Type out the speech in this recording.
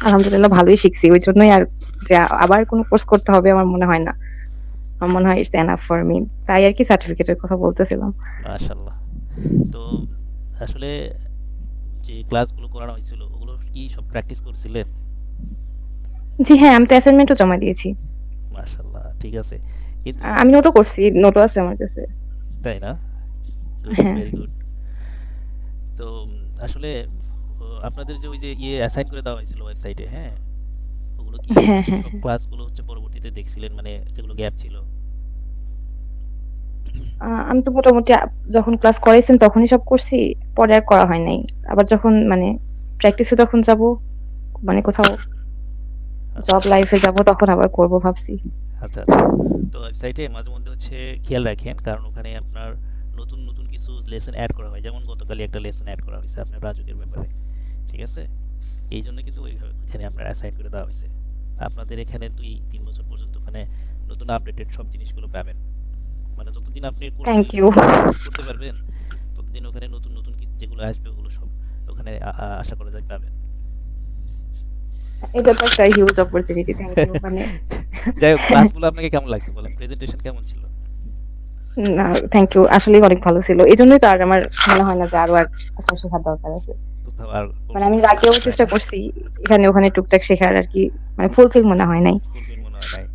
আলহামদুলিল্লাহ ভালোই শিখছি। ওইজন্যই আর যে আবার কোন কোর্স করতে হবে আমার মনে হয় না। আমার মনে হয় ইটস এনাফ ফর মি। তাই আরকি সার্টিফিকেটের কথা বলতেছিলাম। মাশাআল্লাহ। তো আসলে যে ক্লাসগুলো করানো হয়েছিল ওগুলো কি সব প্র্যাকটিস করছিলেন? জি হ্যাঁ, আমি তো অ্যাসাইনমেন্টও জমা দিয়েছি। মাশাআল্লাহ ঠিক আছে। কিন্তু আমি নোটও করছি। নোটও আছে আমার কাছে। তাই না? গুড, হ্যাঁ, ভেরি গুড। তো আসলে আপনাদের যে ওই যে অ্যাসাইন করে দেওয়া হয়েছিল ওয়েবসাইটে, হ্যাঁ? ওগুলো কি হ্যাঁ, হ্যাঁ, সব হ্যাঁ। ক্লাসগুলো হচ্ছে পরবর্তীতে দেখছিলেন মানে যেগুলো গ্যাপ ছিল? আমি তো মোটামুটি যখন ক্লাস করাইছেন তখনই সব করছি। পরে আর করা হয় নাই। আবার যখন মানে প্র্যাকটিসে যখন যাব মানে কোথাও আচ্ছা, জব লাইফ এ যাব তখন আবার করব ভাবছি। আচ্ছা, আচ্ছা। তো ওয়েবসাইটে মাঝে মধ্যে হচ্ছে খেয়াল রাখেন কারণ ওখানে আপনার নতুন, নতুন কিছু লেসন এড করা হয়। যেমন গতকালই একটা লেসন এড করা হইছে আপনার রাজুকের ব্যাপারে। ঠিক আছে? এইজন্য কিন্তু ওইখানে আপনার অ্যাসাইন করে দেওয়া হইছে। আপনাদের এখানে ২-৩ বছর পর্যন্ত ওখানে নতুন আপডেটেড সব জিনিসগুলো পাবেন। মানে যতদিন আপনি থ্যাংক কোর্সের ইউ। অ্যাক্সেস করতে পারবেন, ততদিন ওখানে নতুন, নতুন যেগুলো আসবে ওগুলো সব ওখানে আশা করা যায় পাবেন। এটা তো একটা হিউজ অপরচুনিটি। Thank you. মানে যাই হোক ক্লাসগুলো আপনাকে কেমন লাগছে বলেন? প্রেজেন্টেশন কেমন ছিল? না, থ্যাংক ইউ। আসলেই অনেক ভালো ছিল। এজন্যই তো আর আমার মনে হয় না যে আরো একটা শেখার দরকার আছে। কোথাও আর মানে কোর্স আমি করতে এর মনে আগেও হয়, তাই চেষ্টা না? করছি। এখানে ওখানে টুকটাক শেখার আরকি মানে ফুলফিল মনে হয় নাই। ফুলফিল মনে হয় নাই।